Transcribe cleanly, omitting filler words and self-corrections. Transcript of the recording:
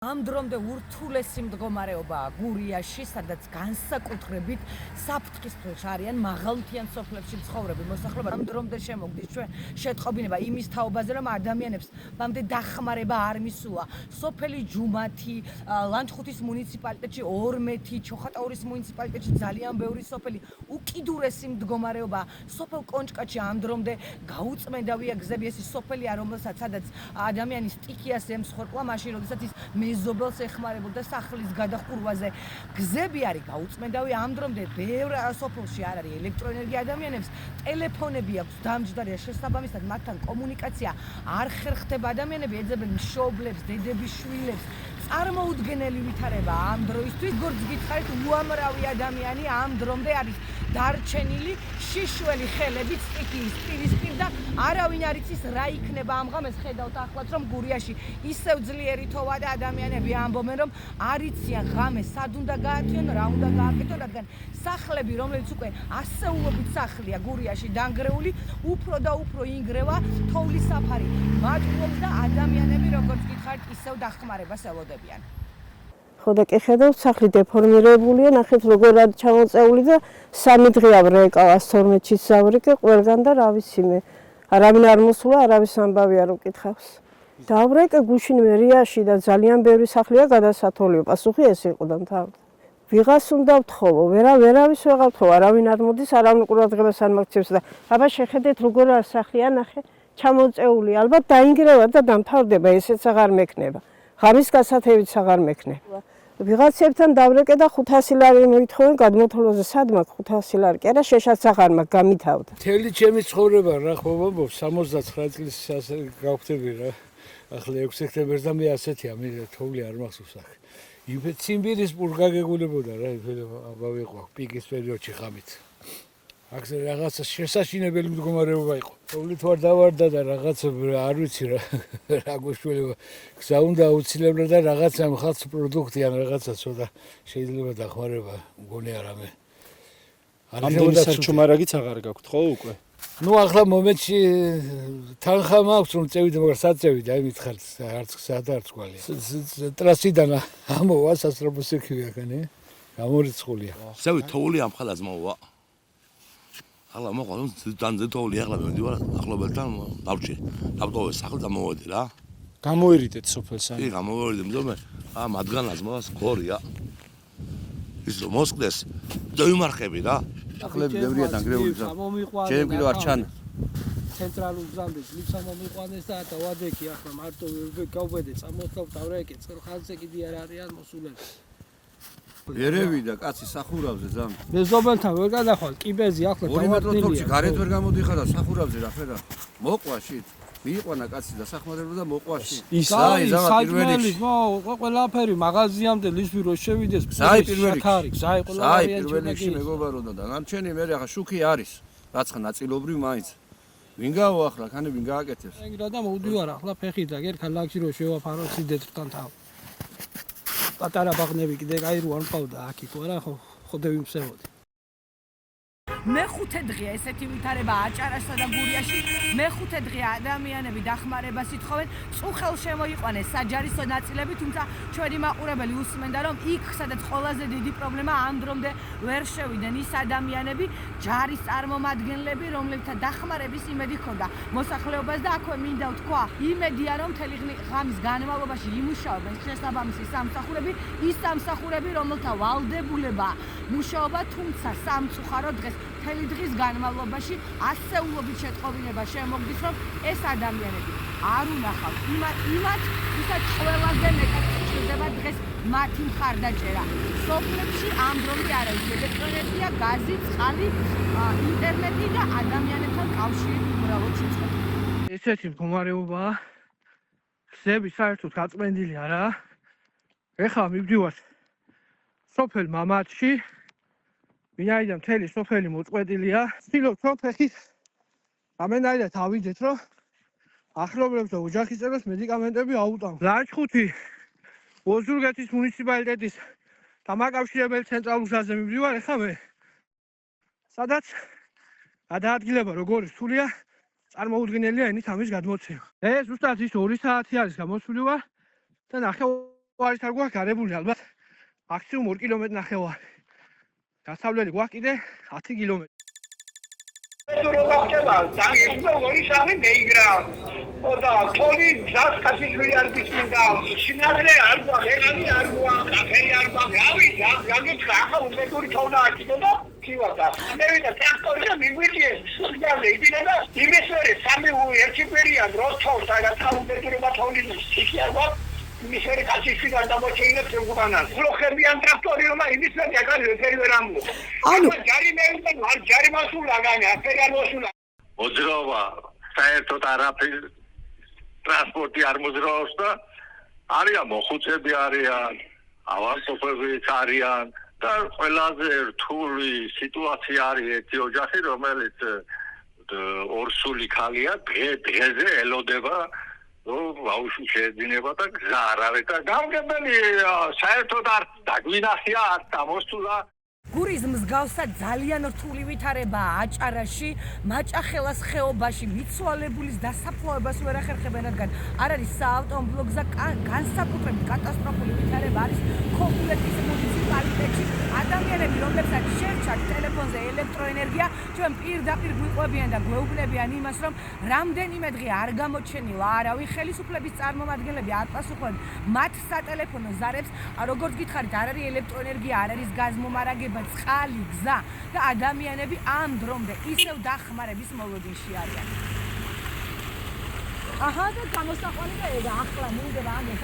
ამ დრომდე ურთულესი მდგომარეობაა გურიაში, სადაც განსაკუთრებით საფრთხის არიან მაღალმთიან სოფლებში მცხოვრები მოსახლეობა. ამ დრომდე შემოგდის ჩვენ შეტყობინება იმის თაობაზე, რომ ადამიანებს მამდე დახმარება არ მისულა. სოფელი ჯუმათი, ლანჩხუთის მუნიციპალიტეტში 12, ჩოხატაურის მუნიციპალიტეტში ძალიან ბევრი სოფელი უკიდურესი მდგომარეობაა. სოფელ კონჭკათში ამ დრომდე გაუწმენდავია გზები, ეს სოფელია, რომელსაც სადაც ადამიანის სტიქიას ემსხვერპლა, მაშინ როდესაც ის მეზობელს ეხმარებოდა სახლის გადახურვაზე. გზები არის გაუწმენდავი, ამ დრომდე ბევრ სოფელში არ არის ელექტროენერგია, ადამიანებს ტელეფონები აქვს დამჯდარია, შესაბამისად მათთან კომუნიკაცია არ ხერხდება, ადამიანები ეძებენ მშობლებს, დედების შვილებს. წარმოუდგენელი ვითარება ამ დროისთვის. როგორც გითხარით, უამრავი ადამიანი ამ დრომდე არის დარჩენილი შიშველი ხელებით სტიქიის პირისპირ და არავინ არ იცის რა იქნება ამ ღამეს. ხედავთ ახლაც რომ გურიაში ისევ ძლიერი თოვა და ადამიანები ამბობენ რომ არ იციან ღამეს სად უნდა გაათიონ, რა უნდა გააკეთონ, რადგან სახლები, რომელიც უკვე ასეულობით სახლია გურიაში დანგრეული, უფრო და უფრო ინგრევა, თოვლის საფარი მატულობს და ადამიანები როგორც გითხარით ისევ დახმარებას ელოდებიან. ხო და კი ხედავთ, სახლი დეფორმირებულია, ნახეთ როგორ არის ჩამოწეული და 3 დღეა ვრეკა 112-ში ზავრიკე ყველგან და რა ვიცი მე. არავინ არ მოსულა, არავის ამბავი არ უკითხავს. დავრეკე გუშინ მერიაში და ძალიან ბევრი სახლია გადასათოლიო. პასუხი ეს იყო და მთავრად. ვიღას უნდა ვთხოვო, ვერავის ვეღარ ვთხოვო, არავინ არ მოდის, არავინ ყურადღებას არ მაქცევს და აბა შეხედეთ როგორ არის სახლია, ნახე ჩამოწეული, ალბათ დაინგრევა და დამთავრდება, ესეც აღარ მექნება. ღამის გასათევიც აღარ მექნება. ვიღაცებთან დავრეკე და 500 ლარი მოითხოვენ გადმოთვლაზე, სად მაქვს 500 ლარი? კი არა, შეშაც აღარ მაქვს, გამითავდა. მთელი ჩემი ცხოვრება რა ხო ვამბობ, 69 წლის ასე გავხდები რა. ახლა 6 სექტემბერს და მე ასეთია, მე თოვლი არ მახსოვს ახლა. იფე ციმბირის პურგაგეგულებოდა რა, იფე ვიყო პიკის პერიოდში ხამით. აქ რაღაცა შესაშინებელი მდგომარეობა იყო. თოვლი თუ არ დავარდა და რაღაცა არ ვიცი რა გვეშველება. გზა უნდა აუცილებლად და რაღაცა მხარს პროდუქტი ან რაღაცა ცოტა შეიძლება დახმარება, მგონი არამე. ამდენი საჩუმარაგიც აღარ გაქვთ ხო უკვე? ნუ ახლა მომენტში თანხა მაქვს რომ წევიდე, მაგრამ საწევიდე, აი მითხარით, არც გზა და არც კვალი. ტრასიდან ამოვა სასწრაფოსექივე ახლა, გამორიცხულია. ზევი თოვლი ამ ხალას მოვა. ახლა მოყვა ძანძე თოვლი ახლა მივდივარ ახლობელთან დავჭი. დავტოვე სახლი და მოვედი რა. გამოერიდეთ სოფელს ან? კი, გამოვერიდე, მძიმე. მათგანაც მოს გორია. ის რომ მოსკდეს, დავიმარხები რა. სახლები ბევრია დანგრეული გზა. ჩემი არ ჩანა. ცენტრალურ გზამდე ლიფსა მომიყვანეს და დავადექი ახლა მარტო გავბედე, წამოსვავ დავრეკე, ხალხზე კიდე არ არიან მოსულები. ერევიდა კაცი სახურავზე ზამ. მეზობელთან ვერ გადახვალ, კიბეზე ახლა 2 მეტრო თოქში გარეთ ვერ გამოდიხარ და სახურავზე რა ხედა. მოყვაში. მიიყვანა კაცი და სახმარებდა და მოყვაში. აი, საჭმელი, ყველაფერი მაღაზიამდე ლისვი რო შევიდეს, საი პირველი ყველაფერი რიგში მეგობაროდა და ნამჩენი მე ახლა შუქი არის. რაცხა ნაწილობრივ მაინც. ვინ გავა ახლა, ხანი ვინ გააკეთებს? ეგრა და მოვდივარ ახლა ფეხით და გერ ქალაქში რო შევაფარო სიდეტრთან თავ. პატარა ბაღნები კიდე აი რო არ მყავდა აქ იყო რა, ხო დავიმსევოდი. მეხუთე დღეა ესეთი ვითარება აჭარასა და გურიაში. მეხუთე დღეა ადამიანები დახმარებას ითხოვენ. წუხელ შემოიყვანეს საჯარისო ნაწილები, თუმცა ჩვენი მაყურებელი უსმენდა რომ იქ, სადაც ყველაზე დიდი პრობლემა ამ დრომდე ვერ შევიდნენ ის ადამიანები, ჯარის წარმომადგენლები, რომლებთა დახმარების იმედი ჰქონდა მოსახლეობას და აქვე მინდა ვთქვა, იმედია რომ მთელი ღამის განმავლობაში იმუშაობენ შესაბამისი სამსახურები, ის სამსახურები, რომელთა ვალდებულება მუშაობა, თუმცა სამწუხარო დღეს მთელი დღის განმავლობაში ასეულობით შეტყობინება შემოგდის, რომ ეს ადამიანები არ უნახავთ იმათ, ვისაც ყველაზე მეტად სჭირდება დღეს მათი მხარდაჭერა. სოფლებში ამ დრომდე არ არის ელექტროენერგია, გაზი, წყალი, ინტერნეტი და ადამიანებთან კავშირი უბრალოდ შეწყობილი. ესეთი მდგომარეობაა. გზები საერთოდ გაწმენდილია რა. ეხლა მივდივართ სოფელ მამათში. ვინაიდან მთელი სოფელი მოწყვეტილია, ვცდილობთ რომ ფეხით ამენაირად ავიდეთ, რომ ახლობლებს და ოჯახის წევრებს მედიკამენტები აუტანოთ. ლანჩხუთი ოზურგეთის მუნიციპალიტეტის დამაკავშირებელი ცენტრალურ გზაზე მივდივარ ახლა მე. სადაც გადაადგილება როგორი სულია, წარმოუდგენელია ენით ამის გადმოცემა. ეს ზუსტად ის 2 საათი არის გამოსული ვარ და ნახე არის არ გვაქვს გარებული ალბათ მაქსიმუმ 2 კილომეტრი ნახევარი. დასავლელი გვაქვს კიდე 10 კილომეტრი. და თოლი გზას კაცი არ გიწმინდა შინაგრე არ გვაღერანი არ გვაღაფერი არ გვაღავი გაგიცხა ახლა უმეტური თოვნა აკიდოდა ქივადა მე ვიდა ტრაქტორი მიგვიწიეს სულ იდინება იმის მერე სამი ერთი კვირია დროს თოვს და თავუმეტურობა თოვლის ისე არ გვაქვს იმის მერე კაცი შინაგრე დამოჩენილებს უგანან ფლოხებიან ტრაქტორი რომ იმის მერე აკარი ვერი ვერ ამბობს ანუ ჯარი მე ვიდა ჯარი მასულა განი აფერი არ მოსულა მოძრაობა საერთოდ არაფერ ტრანსპორტი არ მოძრაობს და არიან მოხუცები არიან, ავადმყოფებიც არიან და ყველაზე რთული სიტუაცია არის ერთი ოჯახი, რომელიც ორსული ქალია, დღეზე ელოდება ბავშვი შეეძინება და გზა არ არის და გამგებელი საერთოდ არ დაგვინახია, არ დამოსულა. გურის მსგავსად ძალიან რთული ვითარებაა აჭარაში, მაჭახელას ხეობაში მიცვალებულის დასაფლავებას ვერ ახერხებენ, რადგან არ არის საავტომობილო გზა, განსაკუთრებით კატასტროფული ვითარება არის ქობულეთის მუნიციპალიტეტში. ადამიანები, რომლებსაც შერჩათ ტელეფონზე ელექტროენერგია, ჩვენ პირდაპირ გვიყვებიან და გვეუბნებიან იმას, რომ რამდენიმე დღე არ გამოჩენილა არავინ, ხელისუფლების წარმომადგენლები არ პასუხობენ მათ სატელეფონო ზარებს, როგორც გითხარით, არ არის ელექტროენერგია, არ არის გაზმომარაგება, წყალი, გზა და ადამიანები ამ დრომდე ისევ დახმარების მოლოდინში არიან. აჰა და გამოსაყვანია ახლა მინდება ამას